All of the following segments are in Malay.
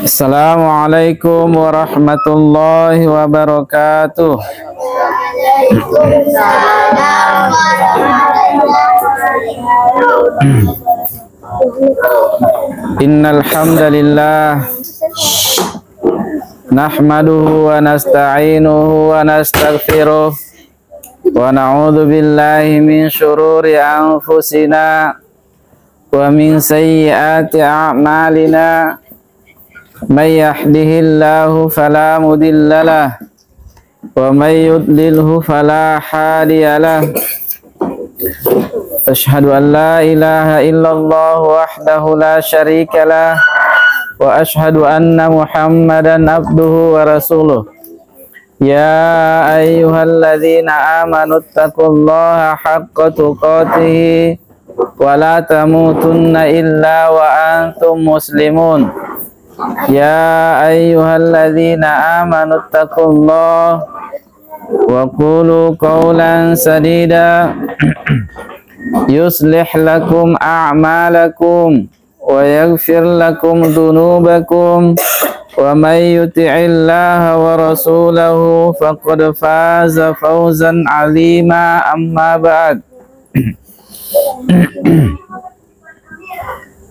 Assalamualaikum warahmatullahi wabarakatuh. Innal hamdalillah nahmaduhu wa nasta'inuhu wa nastaghfiruh wa na'udzu billahi min syururi anfusina wa min sayyiati a'malina. May yahdihillahu fala mudhillalah wa may yudlilhu fala hadiyalah. Asyhadu an la ilaha illallah wahdahu la syarikalah wa asyhadu anna Muhammadan abduhu wa rasuluh. Ya ayyuhalladzina amanu taqullaha haqqa tuqatih wa la tamutunna illa wa antum muslimun. Ya ayyuhalladzina amanu taqullaha wa qulu qawlan sadida yuslih lakum a'malakum wa yaghfir lakum dhunubakum wa may yuti'illaha wa rasulahu faqad faza fawzan 'azima. Amma ba'd.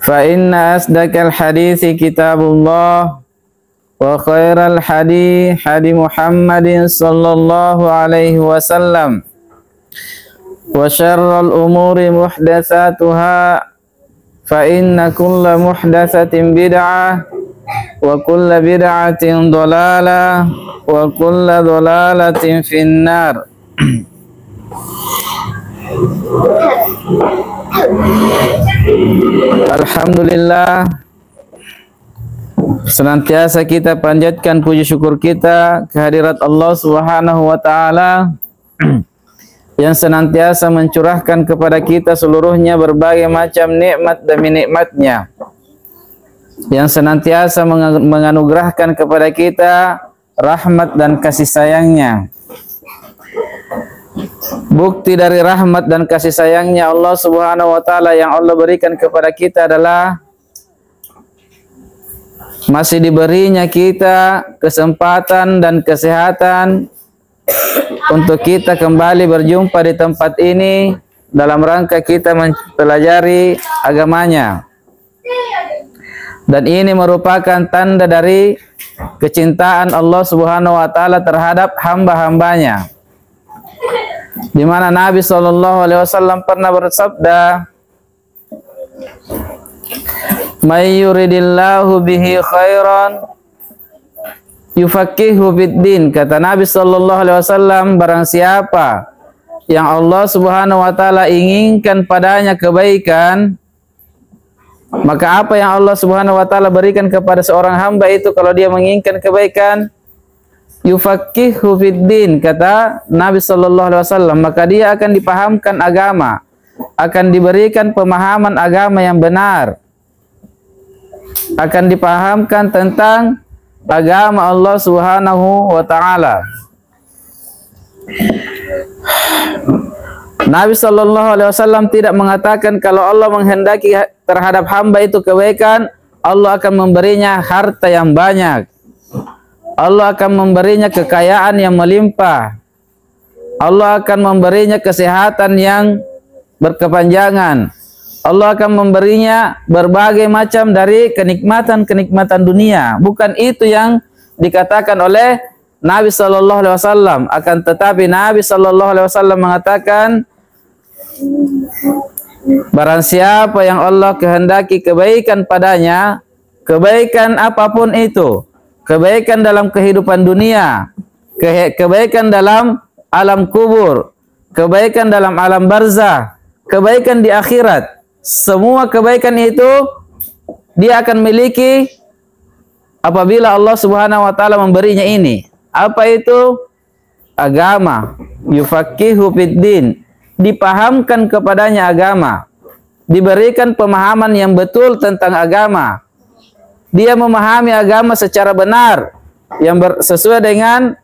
Fa inna asdaqal hadithi kitabullah wa khairal hadi Muhammadin sallallahu alaihi wasallam wa syarral umuri muhdatsatuha fa inna kulla muhdatsatin bid'ah wa kulla bid'atin dhalalah wa kulla dhalalatin finnar. Alhamdulillah, senantiasa kita panjatkan puji syukur kita kehadirat Allah Subhanahu wa taala yang senantiasa mencurahkan kepada kita seluruhnya berbagai macam nikmat demi nikmatnya, yang senantiasa menganugerahkan kepada kita rahmat dan kasih sayangnya. Bukti dari rahmat dan kasih sayangnya Allah Subhanahu wa taala yang Allah berikan kepada kita adalah masih diberinya kita kesempatan dan kesehatan untuk kita kembali berjumpa di tempat ini dalam rangka kita mempelajari agamanya. Dan ini merupakan tanda dari kecintaan Allah Subhanahu wa taala terhadap hamba-hambanya, di mana Nabi SAW pernah bersabda, "May yuridillahu bihi khairan yufaqihu fid-din." Kata Nabi SAW, barang siapa yang Allah Subhanahu wa taala inginkan padanya kebaikan, maka apa yang Allah Subhanahu wa taala berikan kepada seorang hamba itu kalau dia menginginkan kebaikan, yufaqihu fid-din, kata Nabi SAW, maka dia akan dipahamkan agama, akan diberikan pemahaman agama yang benar, akan dipahamkan tentang agama Allah Subhanahu wa taala. Nabi SAW tidak mengatakan kalau Allah menghendaki terhadap hamba itu kebaikan, Allah akan memberinya harta yang banyak, Allah akan memberinya kekayaan yang melimpah, Allah akan memberinya kesehatan yang berkepanjangan, Allah akan memberinya berbagai macam dari kenikmatan-kenikmatan dunia. Bukan itu yang dikatakan oleh Nabi SAW. Akan tetapi Nabi SAW mengatakan, barang siapa yang Allah kehendaki kebaikan padanya, kebaikan apapun itu, kebaikan dalam kehidupan dunia, kebaikan dalam alam kubur, kebaikan dalam alam barzah, kebaikan di akhirat, semua kebaikan itu dia akan miliki apabila Allah Subhanahu wa taala memberinya ini. Apa itu? Agama. Yufaqihu fid-din, dipahamkan kepadanya agama, diberikan pemahaman yang betul tentang agama. Dia memahami agama secara benar yang sesuai dengan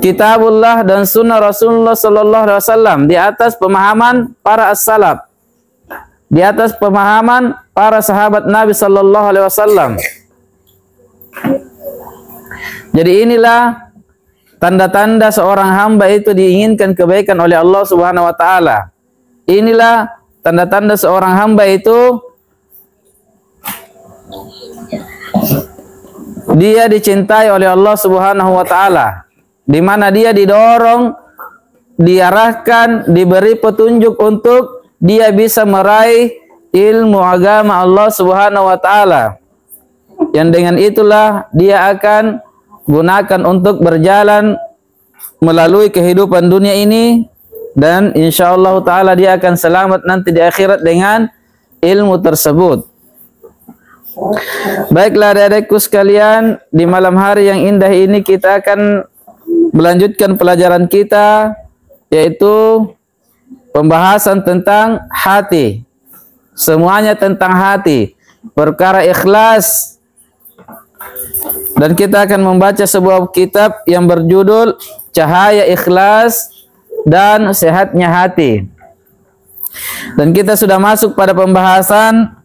kitabullah dan sunnah Rasulullah sallallahu alaihi wasallam di atas pemahaman para as-salaf. di atas pemahaman para sahabat Nabi sallallahu alaihi wasallam. Jadi inilah tanda-tanda seorang hamba itu diinginkan kebaikan oleh Allah Subhanahu wa taala. Inilah tanda-tanda seorang hamba itu dia dicintai oleh Allah Subhanahu wa taala, di mana dia didorong, diarahkan, diberi petunjuk untuk dia bisa meraih ilmu agama Allah Subhanahu wa taala. Yang dengan itulah dia akan gunakan untuk berjalan melalui kehidupan dunia ini, dan insyaallah taala dia akan selamat nanti di akhirat dengan ilmu tersebut. Baiklah adik-adikku sekalian, di malam hari yang indah ini kita akan melanjutkan pelajaran kita, yaitu pembahasan tentang hati. Semuanya tentang hati, perkara ikhlas. Dan kita akan membaca sebuah kitab yang berjudul Cahaya Ikhlas dan Sehatnya Hati. Dan kita sudah masuk pada pembahasan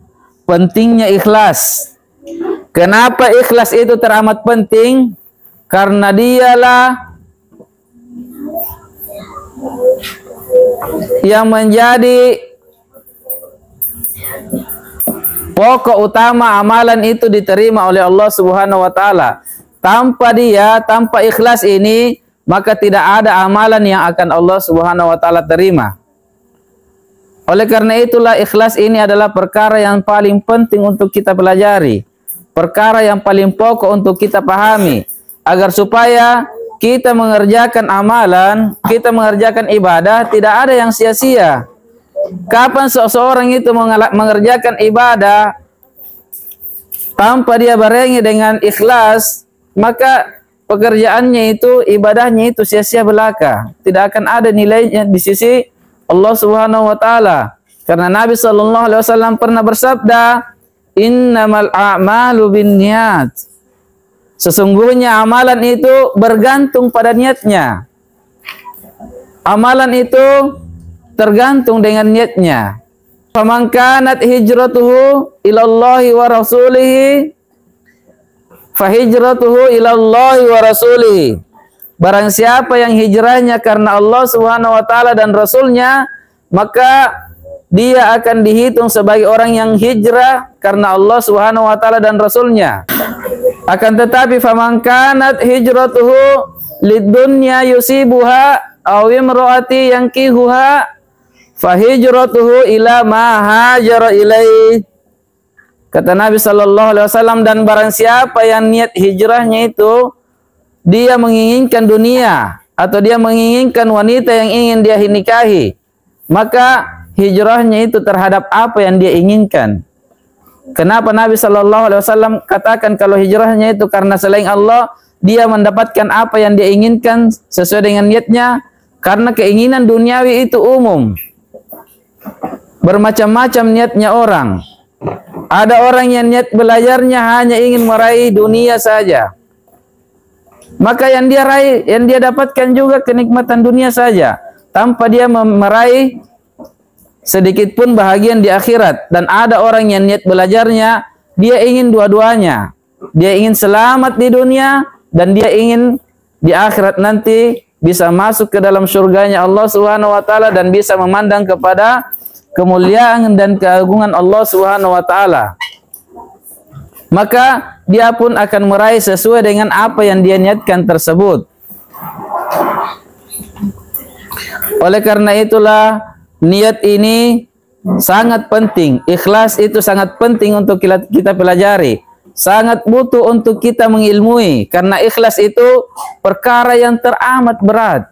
pentingnya ikhlas. Kenapa ikhlas itu teramat penting? Karena dialah yang menjadi pokok utama amalan itu diterima oleh Allah Subhanahu wa taala. Tanpa dia, tanpa ikhlas ini, maka tidak ada amalan yang akan Allah Subhanahu wa taala terima. Oleh karena itulah ikhlas ini adalah perkara yang paling penting untuk kita pelajari. Perkara yang paling pokok untuk kita pahami. Agar supaya kita mengerjakan amalan, kita mengerjakan ibadah, tidak ada yang sia-sia. Kapan seseorang itu mengerjakan ibadah tanpa dia barengi dengan ikhlas, maka pekerjaannya itu, ibadahnya itu sia-sia belaka. Tidak akan ada nilainya di sisi Allah Subhanahu wa taala. Karena Nabi sallallahu alaihi wasallam pernah bersabda, "Innamal a'malu binniyat." Sesungguhnya amalan itu bergantung pada niatnya. Amalan itu tergantung dengan niatnya. Faman kanat hijratuhu ilallahi wa rasulihi fahijratuhu ilallahi wa rasulihi. Barang siapa yang hijrahnya karena Allah Subhanahu wa taala dan Rasulnya, maka dia akan dihitung sebagai orang yang hijrah karena Allah Subhanahu wa taala dan Rasulnya. Akan tetapi faman kanat hijratuhu lidunya yusibuha aw imraati yankihuha fahijratuhu ila ma hajara ilaih. Kata Nabi sallallahu alaihi wasallam, dan barang siapa yang niat hijrahnya itu dia menginginkan dunia atau dia menginginkan wanita yang ingin dia nikahi, maka hijrahnya itu terhadap apa yang dia inginkan. Kenapa Nabi sallallahu alaihi wasallam katakan kalau hijrahnya itu karena selain Allah, dia mendapatkan apa yang dia inginkan sesuai dengan niatnya? Karena keinginan duniawi itu umum. Bermacam-macam niatnya orang. Ada orang yang niat belajarnya hanya ingin meraih dunia saja. Maka yang dia raih, yang dia dapatkan juga kenikmatan dunia saja, tanpa dia meraih sedikit pun bahagian di akhirat. Dan ada orang yang niat belajarnya, dia ingin dua-duanya. Dia ingin selamat di dunia, dan dia ingin di akhirat nanti bisa masuk ke dalam surganya Allah Subhanahu wa taala dan bisa memandang kepada kemuliaan dan keagungan Allah Subhanahu wa taala. Maka dia pun akan meraih sesuai dengan apa yang dia niatkan tersebut. Oleh karena itulah niat ini sangat penting. Ikhlas itu sangat penting untuk kita pelajari. Sangat butuh untuk kita mengilmui. Karena ikhlas itu perkara yang teramat berat.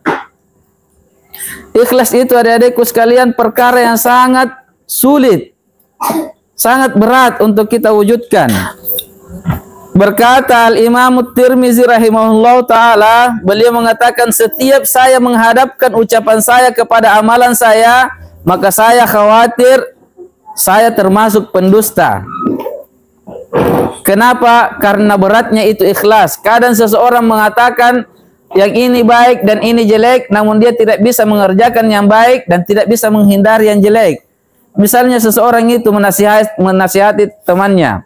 Ikhlas itu adik-adikku sekalian perkara yang sangat sulit. Sangat berat untuk kita wujudkan. Berkata Al-Imam Tirmizi rahimahullah ta'ala, beliau mengatakan, setiap saya menghadapkan ucapan saya kepada amalan saya, maka saya khawatir saya termasuk pendusta. Kenapa? Karena beratnya itu ikhlas. Kadang seseorang mengatakan yang ini baik dan ini jelek, namun dia tidak bisa mengerjakan yang baik dan tidak bisa menghindari yang jelek. Misalnya seseorang itu menasihati temannya,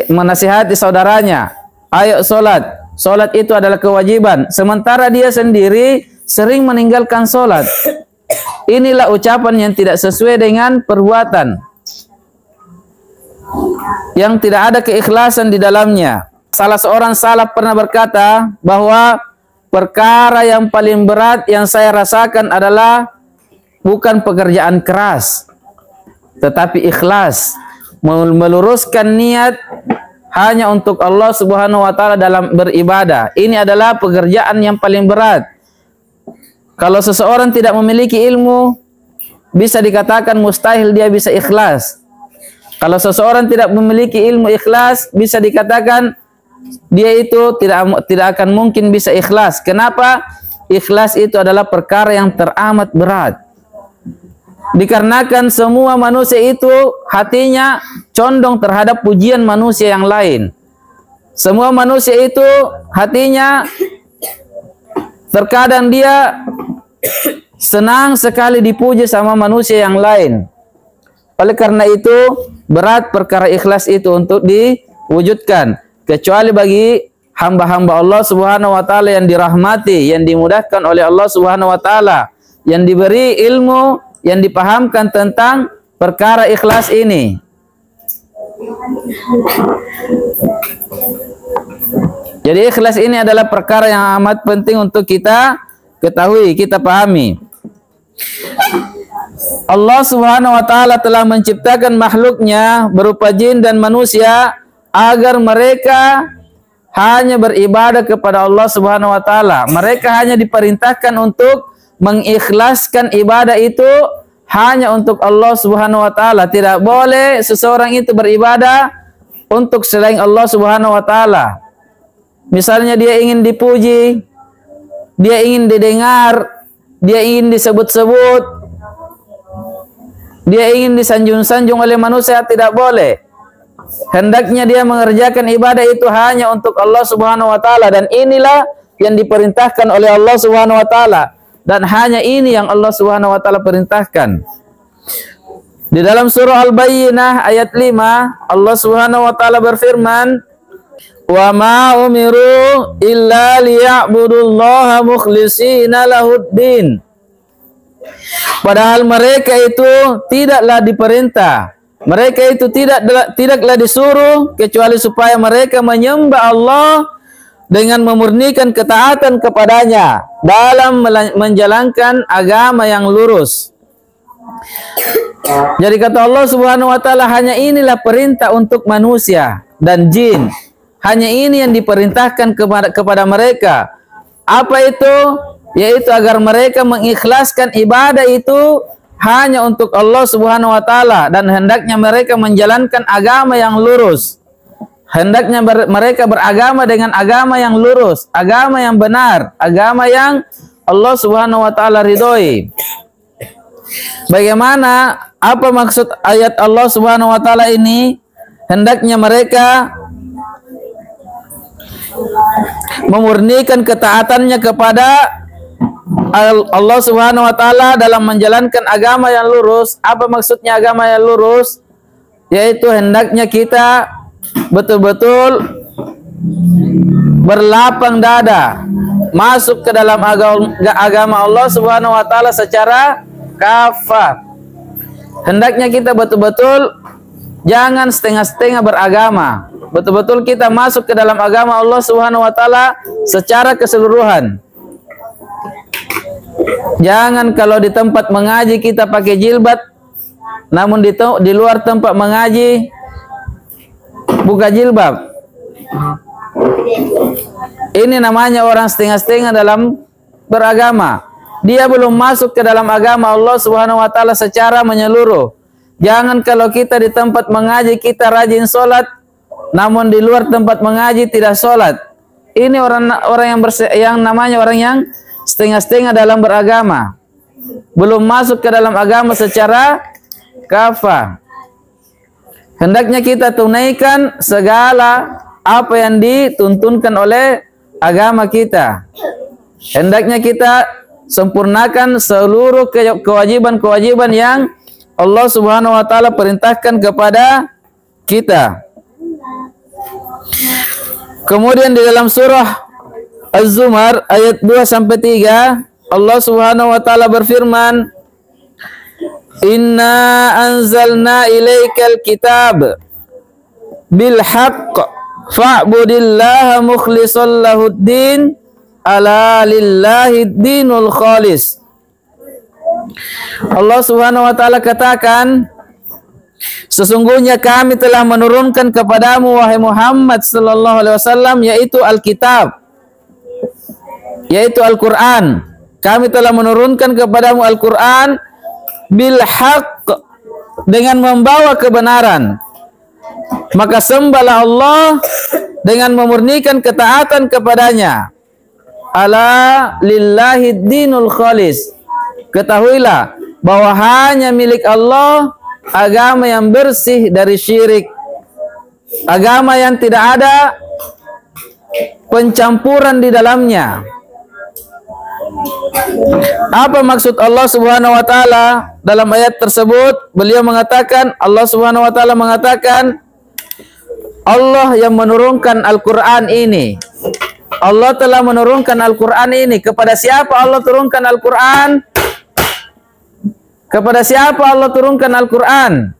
menasihati saudaranya, ayo sholat. Sholat itu adalah kewajiban. Sementara dia sendiri sering meninggalkan sholat. Inilah ucapan yang tidak sesuai dengan perbuatan, yang tidak ada keikhlasan di dalamnya. Salah seorang salaf pernah berkata bahwa perkara yang paling berat yang saya rasakan adalah bukan pekerjaan keras, tetapi ikhlas, meluruskan niat hanya untuk Allah Subhanahu wa taala dalam beribadah. Ini adalah pekerjaan yang paling berat. Kalau seseorang tidak memiliki ilmu, bisa dikatakan mustahil dia bisa ikhlas. Kalau seseorang tidak memiliki ilmu ikhlas, bisa dikatakan dia itu tidak akan mungkin bisa ikhlas. Kenapa? Ikhlas itu adalah perkara yang teramat berat. Dikarenakan semua manusia itu hatinya condong terhadap pujian manusia yang lain. Semua manusia itu hatinya terkadang dia senang sekali dipuji sama manusia yang lain. Oleh karena itu berat perkara ikhlas itu untuk diwujudkan, kecuali bagi hamba-hamba Allah Subhanahu wa taala yang dirahmati, yang dimudahkan oleh Allah Subhanahu wa taala, yang diberi ilmu, yang dipahamkan tentang perkara ikhlas ini. Jadi ikhlas ini adalah perkara yang amat penting untuk kita ketahui, kita pahami. Allah Subhanahu wa taala telah menciptakan makhluknya berupa jin dan manusia agar mereka hanya beribadah kepada Allah Subhanahu wa taala. Mereka hanya diperintahkan untuk mengikhlaskan ibadah itu hanya untuk Allah Subhanahu wa taala. Tidak boleh seseorang itu beribadah untuk selain Allah Subhanahu wa taala. Misalnya dia ingin dipuji, dia ingin didengar, dia ingin disebut-sebut, dia ingin disanjung-sanjung oleh manusia, tidak boleh. Hendaknya dia mengerjakan ibadah itu hanya untuk Allah Subhanahu wa taala, dan inilah yang diperintahkan oleh Allah Subhanahu wa taala. Dan hanya ini yang Allah Subhanahu wa taala perintahkan. Di dalam surah Al-Bayyinah ayat 5, Allah Subhanahu wa taala berfirman, "Wa ma umiru illa liya'budullaha mukhlishina lahuddin." Padahal mereka itu tidaklah diperintah, mereka itu tidaklah disuruh kecuali supaya mereka menyembah Allah dengan memurnikan ketaatan kepadanya dalam menjalankan agama yang lurus. Jadi kata Allah Subhanahu wa taala, hanya inilah perintah untuk manusia dan jin. Hanya ini yang diperintahkan kepada mereka. Apa itu? Yaitu agar mereka mengikhlaskan ibadah itu hanya untuk Allah Subhanahu wa taala, dan hendaknya mereka menjalankan agama yang lurus. Hendaknya mereka beragama dengan agama yang lurus, agama yang benar, agama yang Allah Subhanahu wa taala ridhoi. Bagaimana, apa maksud ayat Allah Subhanahu wa taala ini? Hendaknya mereka memurnikan ketaatannya kepada Allah Subhanahu wa taala dalam menjalankan agama yang lurus. Apa maksudnya agama yang lurus? Yaitu hendaknya kita betul-betul berlapang dada masuk ke dalam agama Allah Subhanahu wa taala secara kafah. Hendaknya kita betul-betul jangan setengah-setengah beragama. Betul-betul kita masuk ke dalam agama Allah Subhanahu wa taala secara keseluruhan. Jangan kalau di tempat mengaji kita pakai jilbab, namun di luar tempat mengaji buka jilbab. Ini namanya orang setengah-setengah dalam beragama. Dia belum masuk ke dalam agama Allah Subhanahu wa taala secara menyeluruh. Jangan kalau kita di tempat mengaji kita rajin sholat, namun di luar tempat mengaji tidak sholat. Ini orang yang namanya orang yang setengah-setengah dalam beragama. Belum masuk ke dalam agama secara kafah. Hendaknya kita tunaikan segala apa yang dituntunkan oleh agama kita. Hendaknya kita sempurnakan seluruh kewajiban-kewajiban yang Allah Subhanahu wa taala perintahkan kepada kita. Kemudian di dalam surah Az-Zumar ayat 2 sampai 3 Allah Subhanahu wa taala berfirman, "Inna anzalna ilaikal kitab bil haqq fa'budillaha mukhlishan lahuddin ala lillahi dinul khalis." Allah Subhanahu wa taala katakan, sesungguhnya kami telah menurunkan kepadamu wahai Muhammad sallallahu alaihi wasallam yaitu Alkitab, yaitu Al-Qur'an. Kami telah menurunkan kepadamu Al-Qur'an bil haqq, dengan membawa kebenaran. Maka sembahlah Allah dengan memurnikan ketaatan kepadanya. Ala lillahi dinul khalis. Ketahuilah bahwa hanya milik Allah agama yang bersih dari syirik, agama yang tidak ada pencampuran di dalamnya. Apa maksud Allah Subhanahu wa taala dalam ayat tersebut? Beliau mengatakan, Allah Subhanahu wa taala mengatakan, Allah yang menurunkan Al-Qur'an ini. Allah telah menurunkan Al-Qur'an ini. Kepada siapa Allah turunkan Al-Qur'an? Kepada siapa Allah turunkan Al-Qur'an?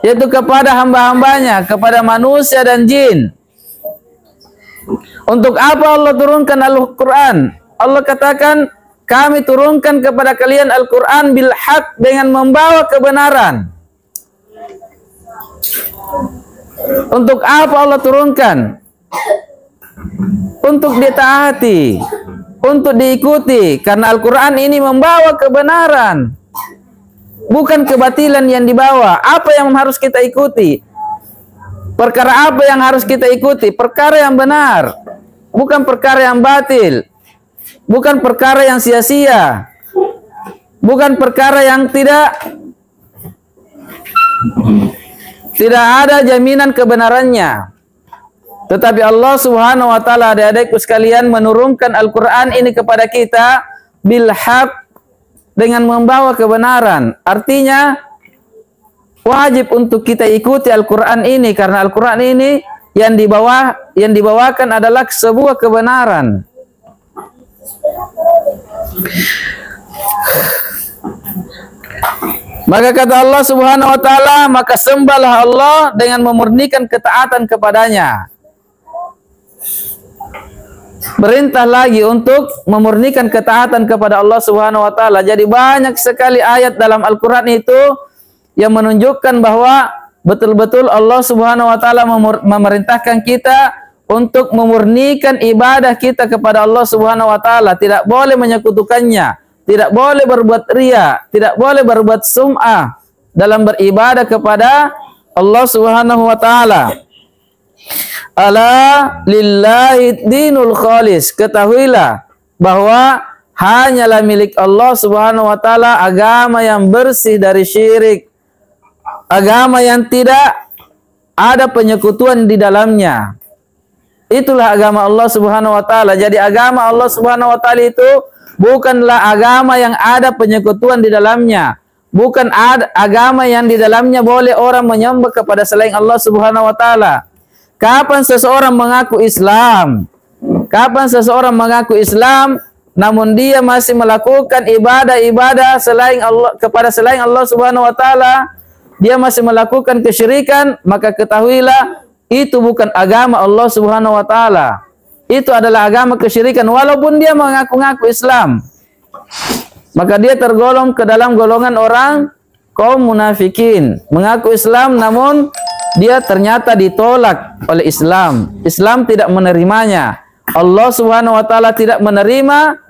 Yaitu kepada hamba-hambanya, kepada manusia dan jin. Untuk apa Allah turunkan Al-Qur'an? Allah katakan, kami turunkan kepada kalian Al-Qur'an bil haq, dengan membawa kebenaran. Untuk apa Allah turunkan? Untuk ditaati, untuk diikuti, karena Al-Qur'an ini membawa kebenaran, bukan kebatilan yang dibawa. Apa yang harus kita ikuti? Perkara apa yang harus kita ikuti? Perkara yang benar, bukan perkara yang batil, bukan perkara yang sia-sia, bukan perkara yang tidak ada jaminan kebenarannya. Tetapi Allah Subhanahu wa taala, adik-adikku sekalian, menurunkan Al-Qur'an ini kepada kita bil haq, dengan membawa kebenaran. Artinya wajib untuk kita ikuti Al-Qur'an ini, karena Al-Qur'an ini yang dibawakan adalah sebuah kebenaran. Maka kata Allah Subhanahu wa taala, maka sembahlah Allah dengan memurnikan ketaatan kepadanya. Perintah lagi untuk memurnikan ketaatan kepada Allah Subhanahu wa taala. Jadi banyak sekali ayat dalam Al-Qur'an itu yang menunjukkan bahwa betul-betul Allah Subhanahu wa taala memerintahkan kita untuk memurnikan ibadah kita kepada Allah Subhanahu wa taala. Tidak boleh menyekutukannya, tidak boleh berbuat riya, tidak boleh berbuat sum'ah dalam beribadah kepada Allah Subhanahu wa taala. Ala lillahi dinul khalis. Ketahuilah bahwa hanyalah milik Allah Subhanahu wa taala agama yang bersih dari syirik, agama yang tidak ada penyekutuan di dalamnya. Itulah agama Allah Subhanahu wa taala. Jadi agama Allah Subhanahu wa taala itu bukanlah agama yang ada penyekutuan di dalamnya, bukan agama yang di dalamnya boleh orang menyembah kepada selain Allah Subhanahu wa taala. Kapan seseorang mengaku Islam? Kapan seseorang mengaku Islam namun dia masih melakukan ibadah-ibadah selain Allah, kepada selain Allah Subhanahu wa taala, dia masih melakukan kesyirikan, maka ketahuilah itu bukan agama Allah Subhanahu wa taala. Itu adalah agama kesyirikan walaupun dia mengaku-ngaku Islam. Maka dia tergolong ke dalam golongan orang kaum munafikin. Mengaku Islam namun dia ternyata ditolak oleh Islam. Islam tidak menerimanya. Allah Subhanahu wa taala tidak menerima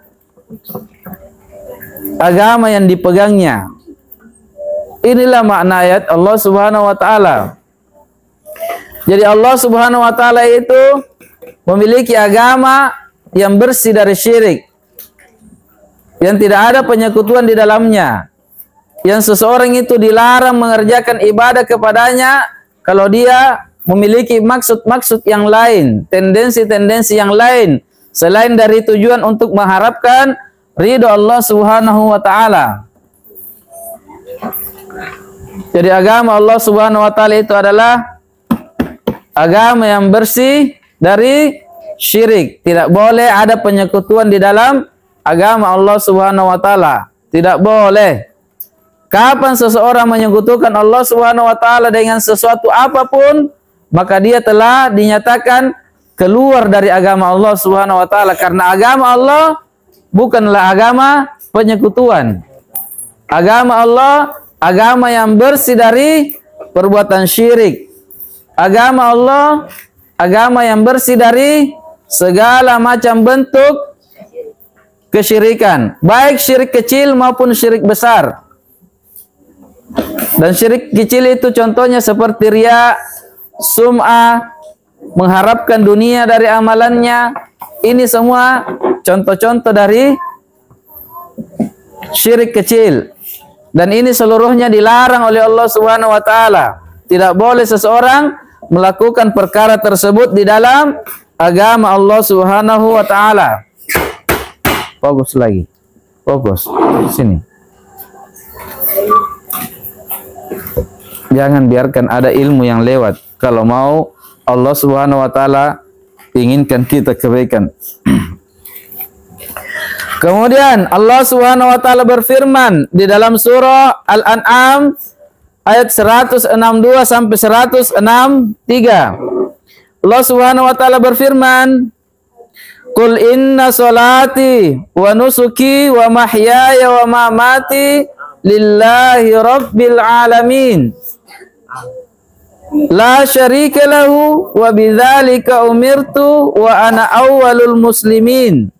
agama yang dipegangnya. Inilah makna ayat Allah Subhanahu wa taala. Jadi Allah Subhanahu wa taala itu memiliki agama yang bersih dari syirik, yang tidak ada penyekutuan di dalamnya, yang seseorang itu dilarang mengerjakan ibadah kepadanya kalau dia memiliki maksud-maksud yang lain, tendensi-tendensi yang lain selain dari tujuan untuk mengharapkan ridho Allah Subhanahu wa taala. Jadi agama Allah Subhanahu wa taala itu adalah agama yang bersih dari syirik. Tidak boleh ada penyekutuan di dalam agama Allah Subhanahu wa taala. Tidak boleh. Kapan seseorang menyekutukan Allah Subhanahu wa taala dengan sesuatu apapun, maka dia telah dinyatakan keluar dari agama Allah Subhanahu wa taala, karena agama Allah bukanlah agama penyekutuan. Agama Allah agama yang bersih dari perbuatan syirik. Agama Allah agama yang bersih dari segala macam bentuk kesyirikan, baik syirik kecil maupun syirik besar. Dan syirik kecil itu contohnya seperti riya, sum'ah, mengharapkan dunia dari amalannya. Ini semua contoh-contoh dari syirik kecil. Dan ini seluruhnya dilarang oleh Allah Subhanahu wa taala. Tidak boleh seseorang melakukan perkara tersebut di dalam agama Allah Subhanahu wa taala. Fokus lagi. Fokus. Sini. Jangan biarkan ada ilmu yang lewat. Kalau mau Allah Subhanahu wa taala inginkan kita kebaikan. Kemudian Allah Subhanahu wa taala berfirman di dalam surah Al-An'am ayat 162 sampai 163. Allah Subhanahu wa taala berfirman, "Qul inna salati wa nusuki wa mahyaya wa mamati lillahi rabbil alamin. La syarika lahu wa bidzalika umirtu wa ana awwalul muslimin."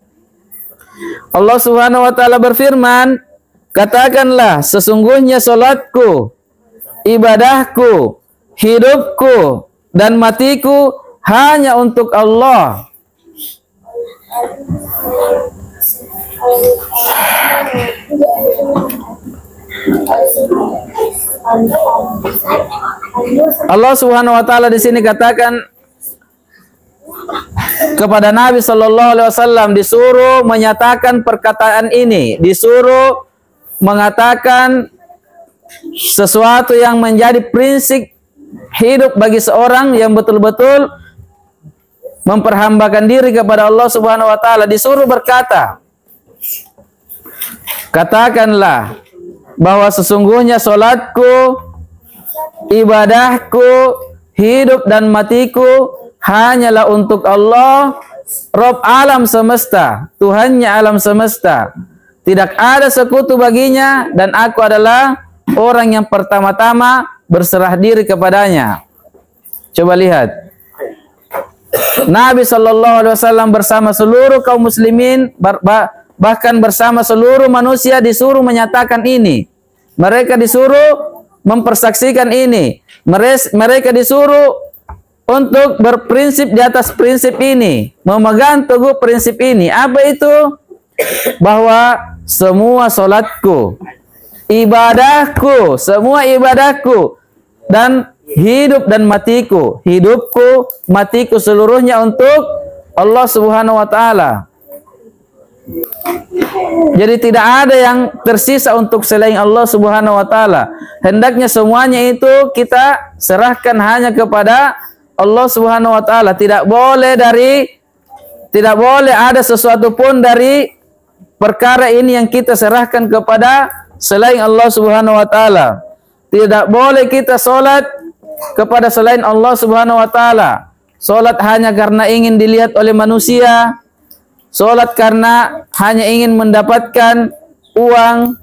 Allah Subhanahu wa taala berfirman, katakanlah sesungguhnya salatku, ibadahku, hidupku dan matiku hanya untuk Allah. Allah Subhanahu wa taala di sini katakan kepada Nabi sallallahu alaihi wasallam, disuruh menyatakan perkataan ini, disuruh mengatakan sesuatu yang menjadi prinsip hidup bagi seorang yang betul-betul memperhambakan diri kepada Allah Subhanahu wa taala. Disuruh berkata, katakanlah bahwa sesungguhnya salatku, ibadahku, hidup dan matiku hanyalah untuk Allah, Rabb alam semesta, Tuhannya alam semesta. Tidak ada sekutu baginya dan aku adalah orang yang pertama-tama berserah diri kepadanya. Coba lihat. Nabi sallallahu alaihi wasallam bersama seluruh kaum muslimin, bahkan bersama seluruh manusia disuruh menyatakan ini. Mereka disuruh mempersaksikan ini. Mereka disuruh untuk berprinsip di atas prinsip ini, memegang teguh prinsip ini. Apa itu? Bahwa semua salatku, ibadahku, semua ibadahku dan hidup dan matiku, hidupku, matiku seluruhnya untuk Allah Subhanahu wa taala. Jadi tidak ada yang tersisa untuk selain Allah Subhanahu wa taala. Hendaknya semuanya itu kita serahkan hanya kepada Allah Subhanahu wa taala. Tidak boleh ada sesuatu pun dari perkara ini yang kita serahkan kepada selain Allah Subhanahu wa taala. Tidak boleh kita salat kepada selain Allah Subhanahu wa taala. Salat hanya karena ingin dilihat oleh manusia. Salat karena hanya ingin mendapatkan uang.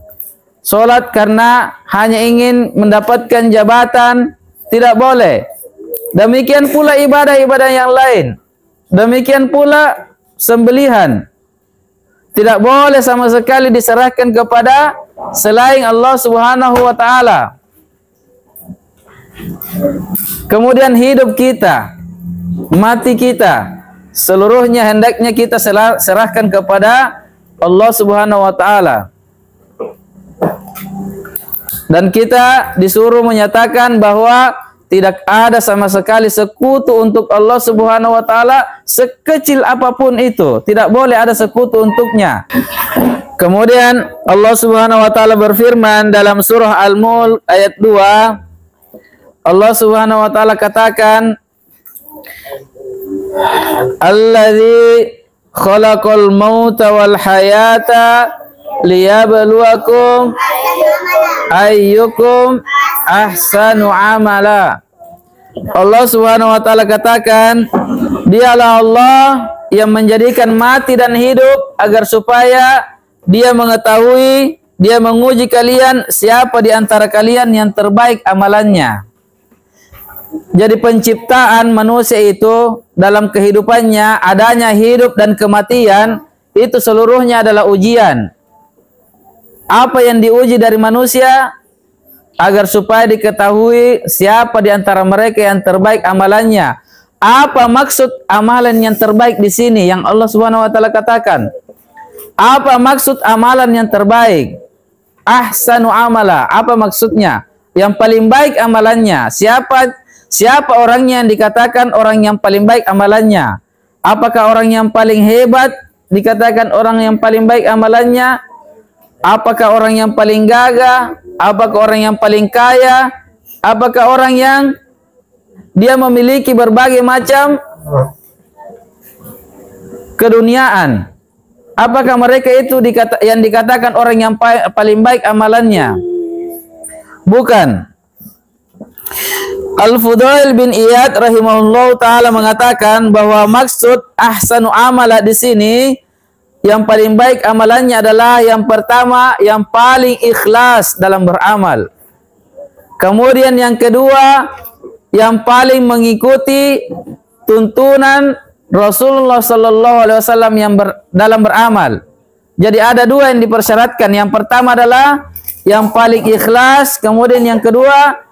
Salat karena hanya ingin mendapatkan jabatan. Tidak boleh. Demikian pula ibadah-ibadah yang lain. Demikian pula sembelihan. Tidak boleh sama sekali diserahkan kepada selain Allah Subhanahu wa taala. Kemudian hidup kita, mati kita, seluruhnya hendaknya kita serahkan kepada Allah Subhanahu wa taala. Dan kita disuruh menyatakan bahwa tidak ada sama sekali sekutu untuk Allah Subhanahu wa taala, sekecil apapun itu. Tidak boleh ada sekutu untuknya. Kemudian Allah Subhanahu wa taala berfirman dalam surah Al-Mulk ayat 2. Allah Subhanahu wa taala katakan, Alladzi khalaqal mauta wal hayata liyabluwakum ayyukum ahsanu amala. Allah Subhanahu wa taala katakan, Dialah Allah yang menjadikan mati dan hidup agar supaya Dia mengetahui, Dia menguji kalian siapa di antara kalian yang terbaik amalannya. Jadi penciptaan manusia itu dalam kehidupannya, adanya hidup dan kematian, itu seluruhnya adalah ujian. Apa yang diuji dari manusia? Agar supaya diketahui siapa di antara mereka yang terbaik amalannya. Apa maksud amalan yang terbaik di sini yang Allah Subhanahu wa taala katakan? Apa maksud amalan yang terbaik? Ahsanu amala. Apa maksudnya? Yang paling baik amalannya. Siapa orangnya yang dikatakan orang yang paling baik amalannya? Apakah orang yang paling hebat dikatakan orang yang paling baik amalannya? Apakah orang yang paling gagah? Apakah orang yang paling kaya? Apakah orang yang dia memiliki berbagai macam keduniaan? Apakah mereka itu yang dikatakan orang yang paling baik amalannya? Bukan. Al-Fudail bin Iyad rahimahullah ta'ala mengatakan bahwa maksud ahsanu amala di sini, yang paling baik amalannya adalah yang pertama, yang paling ikhlas dalam beramal. Kemudian yang kedua, yang paling mengikuti tuntunan Rasulullah sallallahu alaihi wasallam yang dalam beramal. Jadi ada dua yang dipersyaratkan. Yang pertama adalah yang paling ikhlas, kemudian yang kedua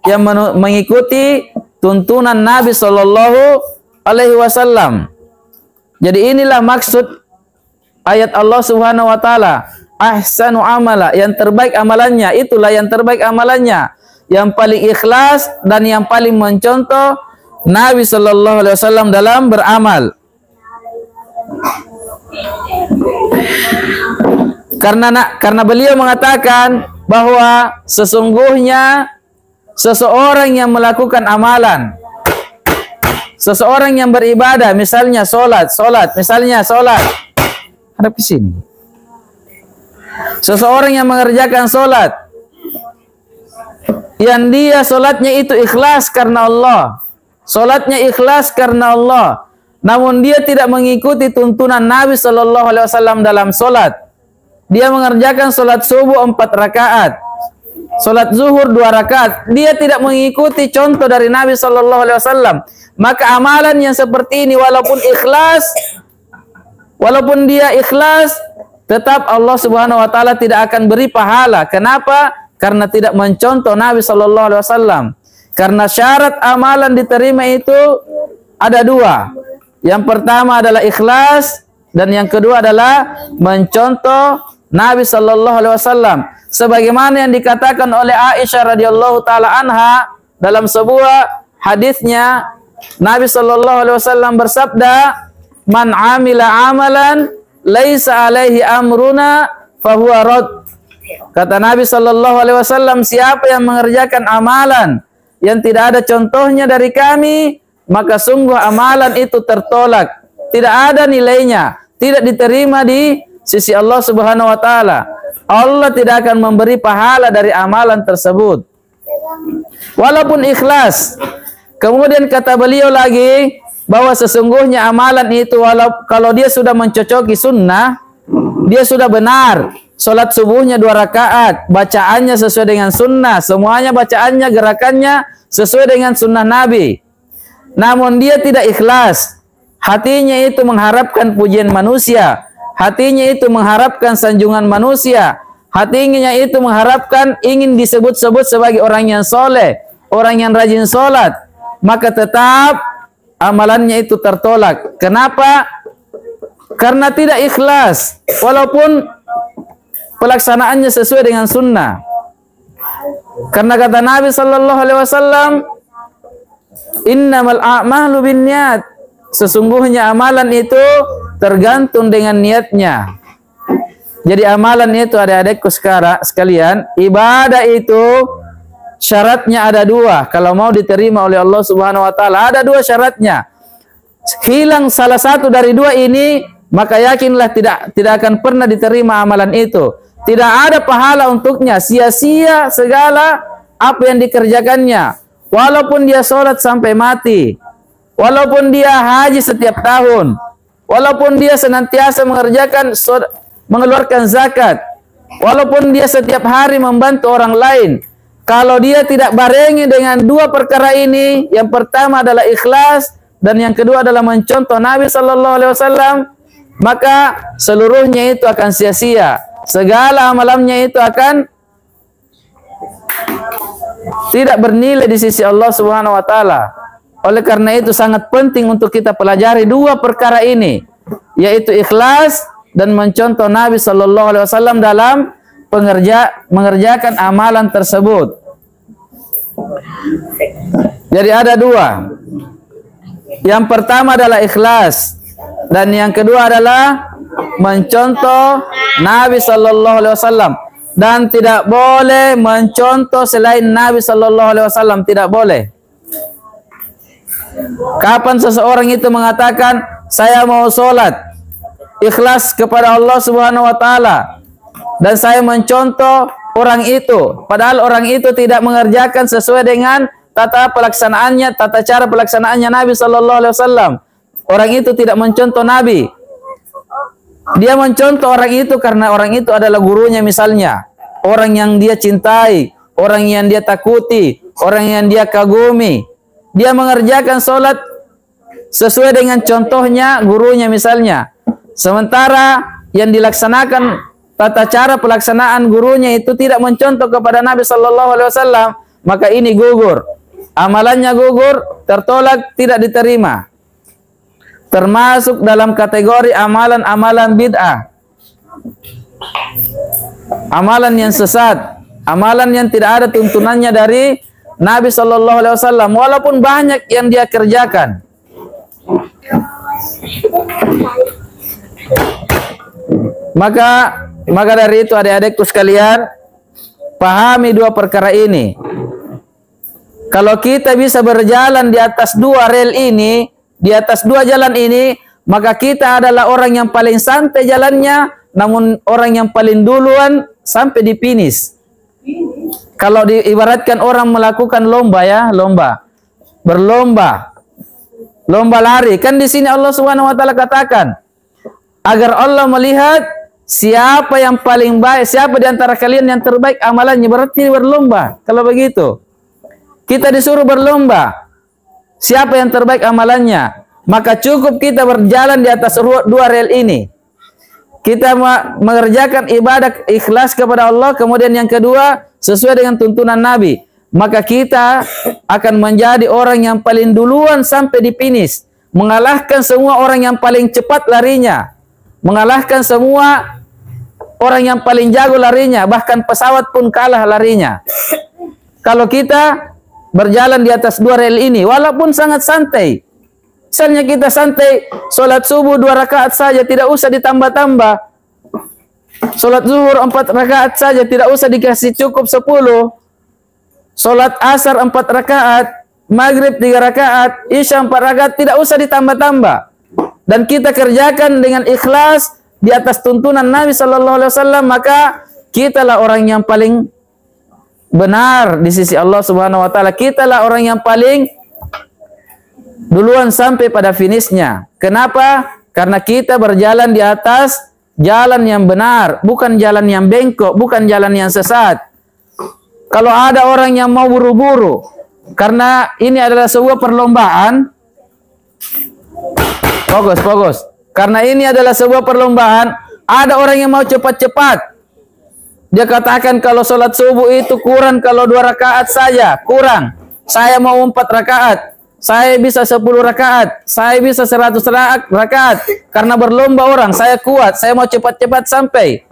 yang mengikuti tuntunan Nabi sallallahu alaihi wasallam. Jadi inilah maksud ayat Allah Subhanahu wa taala, ahsanu amala, yang terbaik amalannya, itulah yang terbaik amalannya, yang paling ikhlas dan yang paling mencontoh Nabi sallallahu alaihi wasallam dalam beramal. Karena beliau mengatakan bahwa sesungguhnya seseorang yang melakukan amalan, seseorang yang beribadah, misalnya solat, hadap ke sini. Seseorang yang mengerjakan solat, yang dia solatnya itu ikhlas karena Allah, solatnya ikhlas karena Allah, namun dia tidak mengikuti tuntunan Nabi Sallallahu Alaihi Wasallam dalam solat. Dia mengerjakan solat subuh 4 rakaat, solat zuhur 2 rakaat. Dia tidak mengikuti contoh dari Nabi Sallallahu Alaihi Wasallam. Maka amalan yang seperti ini, walaupun dia ikhlas, tetap Allah Subhanahu Wa Taala tidak akan beri pahala. Kenapa? Karena tidak mencontoh Nabi Sallallahu Alaihi Wasallam. Karena syarat amalan diterima itu ada 2. Yang pertama adalah ikhlas, dan yang kedua adalah mencontoh Nabi Sallallahu Alaihi Wasallam. Sebagaimana yang dikatakan oleh Aisyah radhiyallahu taala anha dalam sebuah hadisnya, Nabi Sallallahu Alaihi Wasallam bersabda, "Man amila amalan laisa alaihi amruna fahuwa rad." Kata Nabi Sallallahu Alaihi Wasallam, siapa yang mengerjakan amalan yang tidak ada contohnya dari kami, maka sungguh amalan itu tertolak, tidak ada nilainya, tidak diterima di sisi Allah Subhanahu wa taala. Allah tidak akan memberi pahala dari amalan tersebut walaupun ikhlas. Kemudian kata beliau lagi bahwa sesungguhnya amalan itu kalau dia sudah mencocoki sunnah, dia sudah benar. Salat subuhnya 2 rakaat, bacaannya sesuai dengan sunnah, semuanya bacaannya, gerakannya sesuai dengan sunnah Nabi. Namun dia tidak ikhlas, hatinya itu mengharapkan pujian manusia, hatinya itu mengharapkan sanjungan manusia, hatinya itu mengharapkan ingin disebut-sebut sebagai orang yang soleh, orang yang rajin sholat, maka tetap amalannya itu tertolak. Kenapa? Karena tidak ikhlas, walaupun pelaksanaannya sesuai dengan sunnah. Karena kata Nabi Sallallahu Alaihi Wasallam, innamal a'malu binniyat, sesungguhnya amalan itu tergantung dengan niatnya. Jadi amalan itu adik-adikku sekalian, ibadah itu syaratnya ada dua. Kalau mau diterima oleh Allah Subhanahu wa taala, ada dua syaratnya. Hilang salah satu dari dua ini, maka yakinlah tidak akan pernah diterima amalan itu. Tidak ada pahala untuknya, sia-sia segala apa yang dikerjakannya. Walaupun dia sholat sampai mati, walaupun dia haji setiap tahun, walaupun dia senantiasa mengeluarkan zakat, walaupun dia setiap hari membantu orang lain, kalau dia tidak barengi dengan dua perkara ini, yang pertama adalah ikhlas dan yang kedua adalah mencontoh Nabi Sallallahu Alaihi Wasallam, maka seluruhnya itu akan sia-sia. Segala amalannya itu akan tidak bernilai di sisi Allah Subhanahu Wa Taala. Oleh karena itu sangat penting untuk kita pelajari dua perkara ini, yaitu ikhlas dan mencontoh Nabi Sallallahu Alaihi Wasallam dalam mengerjakan amalan tersebut. Jadi ada dua. Yang pertama adalah ikhlas dan yang kedua adalah mencontoh Nabi Sallallahu Alaihi Wasallam. Dan tidak boleh mencontoh selain Nabi Sallallahu Alaihi Wasallam, tidak boleh. Kapan seseorang itu mengatakan saya mau sholat ikhlas kepada Allah Subhanahu Wa Taala dan saya mencontoh orang itu, padahal orang itu tidak mengerjakan sesuai dengan tata cara pelaksanaannya Nabi Sallallahu Alaihi Wasallam. Orang itu tidak mencontoh Nabi. Dia mencontoh orang itu karena orang itu adalah gurunya misalnya. Orang yang dia cintai, orang yang dia takuti, orang yang dia kagumi. Dia mengerjakan sholat sesuai dengan contohnya gurunya misalnya. Sementara yang dilaksanakan tata cara pelaksanaan gurunya itu tidak mencontoh kepada Nabi Sallallahu Alaihi Wasallam, maka ini gugur. Amalannya gugur, tertolak, tidak diterima. Termasuk dalam kategori amalan-amalan bid'ah. Amalan yang sesat, amalan yang tidak ada tuntunannya dari Nabi Sallallahu Alaihi Wasallam, walaupun banyak yang dia kerjakan. Maka dari itu adik-adikku sekalian, pahami dua perkara ini. Kalau kita bisa berjalan di atas dua rel ini, di atas dua jalan ini, maka kita adalah orang yang paling santai jalannya, namun orang yang paling duluan sampai di finish. Kalau diibaratkan orang melakukan lomba ya, berlomba lari. Kan di sini Allah Subhanahu Wa Taala katakan, agar Allah melihat siapa yang paling baik, siapa di antara kalian yang terbaik amalannya, berarti berlomba. Kalau begitu, kita disuruh berlomba. Siapa yang terbaik amalannya? Maka cukup kita berjalan di atas dua rel ini. Kita mengerjakan ibadah ikhlas kepada Allah, kemudian yang kedua sesuai dengan tuntunan Nabi. Maka kita akan menjadi orang yang paling duluan sampai di finish, mengalahkan semua orang yang paling cepat larinya, mengalahkan semua orang yang paling jago larinya, bahkan pesawat pun kalah larinya. Kalau kita berjalan di atas dua rel ini, walaupun sangat santai. Misalnya kita santai, sholat subuh 2 rakaat saja, tidak usah ditambah-tambah. Sholat zuhur 4 rakaat saja, tidak usah dikasih cukup 10. Sholat asar 4 rakaat, maghrib 3 rakaat, isya 4 rakaat, tidak usah ditambah-tambah. Dan kita kerjakan dengan ikhlas di atas tuntunan Nabi Sallallahu Alaihi Wasallam, maka kitalah orang yang paling benar di sisi Allah Subhanahu Wa Taala. Kitalah orang yang paling duluan sampai pada finishnya. Kenapa? Karena kita berjalan di atas jalan yang benar, bukan jalan yang bengkok, bukan jalan yang sesat. Kalau ada orang yang mau buru-buru, karena ini adalah sebuah perlombaan, fokus. Karena ini adalah sebuah perlombaan, ada orang yang mau cepat-cepat. Dia katakan kalau sholat subuh itu kurang kalau 2 rakaat saja, kurang. Saya mau 4 rakaat. Saya bisa 10 rakaat, saya bisa 100 rakaat. Karena berlomba orang, saya kuat, saya mau cepat-cepat sampai.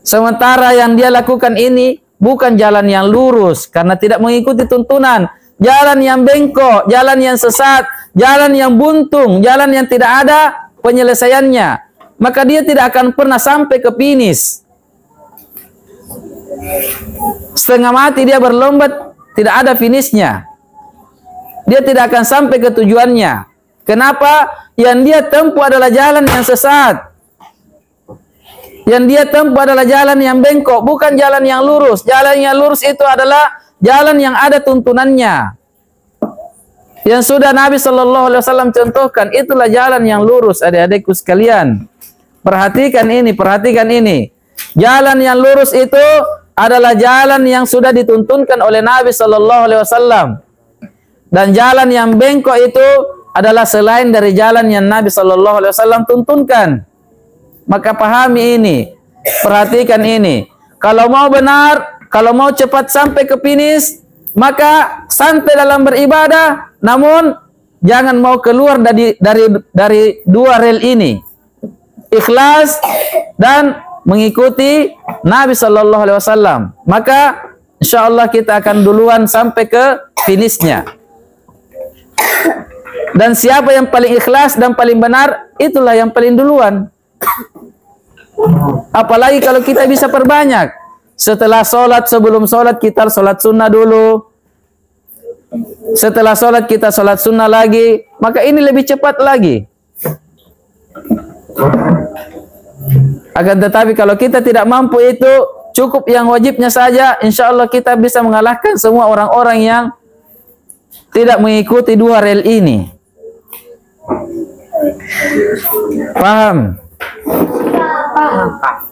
Sementara yang dia lakukan ini bukan jalan yang lurus, karena tidak mengikuti tuntunan. Jalan yang bengkok, jalan yang sesat, jalan yang buntung, jalan yang tidak ada penyelesaiannya. maka dia tidak akan pernah sampai ke finish. Setengah mati dia berlomba, tidak ada finishnya. Dia tidak akan sampai ke tujuannya. Kenapa? Yang dia tempuh adalah jalan yang sesat. Yang dia tempuh adalah jalan yang bengkok, bukan jalan yang lurus. Jalan yang lurus itu adalah jalan yang ada tuntunannya. Yang sudah Nabi Shallallahu Alaihi Wasallam contohkan, itulah jalan yang lurus, adik-adikku sekalian. Perhatikan ini, perhatikan ini. Jalan yang lurus itu adalah jalan yang sudah dituntunkan oleh Nabi Shallallahu Alaihi Wasallam. Dan jalan yang bengkok itu adalah selain dari jalan yang Nabi Shallallahu Alaihi Wasallam tuntunkan. Maka pahami ini, perhatikan ini. Kalau mau benar, kalau mau cepat sampai ke finish, maka santai dalam beribadah, namun jangan mau keluar dari dua rel ini. Ikhlas dan mengikuti Nabi Shallallahu Alaihi Wasallam. Maka insya Allah kita akan duluan sampai ke finishnya. Dan siapa yang paling ikhlas dan paling benar, itulah yang paling duluan. Apalagi kalau kita bisa perbanyak. Setelah sholat, sebelum sholat kita sholat sunnah dulu. Setelah sholat kita sholat sunnah lagi. Maka ini lebih cepat lagi. Akan tetapi kalau kita tidak mampu itu, cukup yang wajibnya saja, insya Allah kita bisa mengalahkan semua orang-orang yang tidak mengikuti dua rel ini. Paham?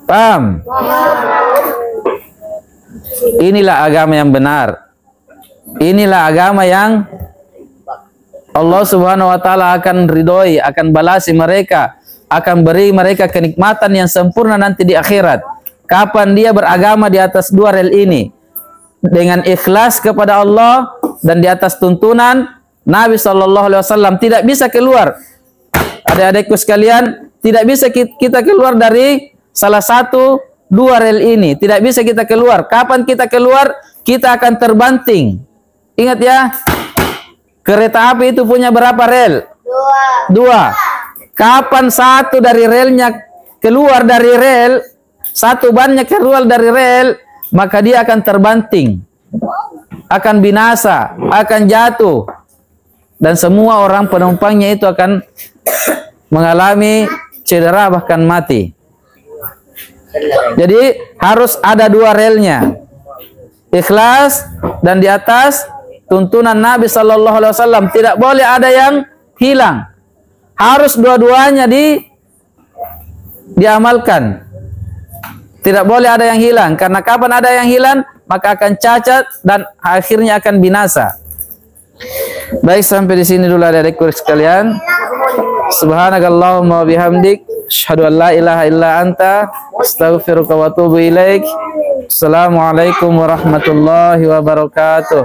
Paham? Inilah agama yang benar. Inilah agama yang Allah Subhanahu wa taala akan ridhoi, akan balasi mereka, akan beri mereka kenikmatan yang sempurna nanti di akhirat. Kapan dia beragama di atas dua rel ini dengan ikhlas kepada Allah dan di atas tuntunan Nabi Shallallahu Alaihi Wasallam, tidak bisa keluar. Adik-adikku sekalian, tidak bisa kita keluar dari salah satu dua rel ini. Tidak bisa kita keluar. Kapan kita keluar, kita akan terbanting. Ingat ya, kereta api itu punya berapa rel? Dua. Kapan satu dari relnya keluar dari rel, satu bannya keluar dari rel, maka dia akan terbanting, akan binasa, akan jatuh, dan semua orang penumpangnya itu akan mengalami cedera bahkan mati. Jadi harus ada dua relnya, ikhlas dan di atas tuntunan Nabi Shallallahu Alaihi Wasallam. Tidak boleh ada yang hilang. Harus dua-duanya diamalkan. Tidak boleh ada yang hilang, karena kapan ada yang hilang, maka akan cacat dan akhirnya akan binasa. Baik, sampai di sini dulu adik-adikku sekalian. Subhanakallahumma wa bihamdik, asyhadu an la ilaha illa anta, astaghfiruka wa atubu ilaik. Assalamualaikum warahmatullahi wabarakatuh.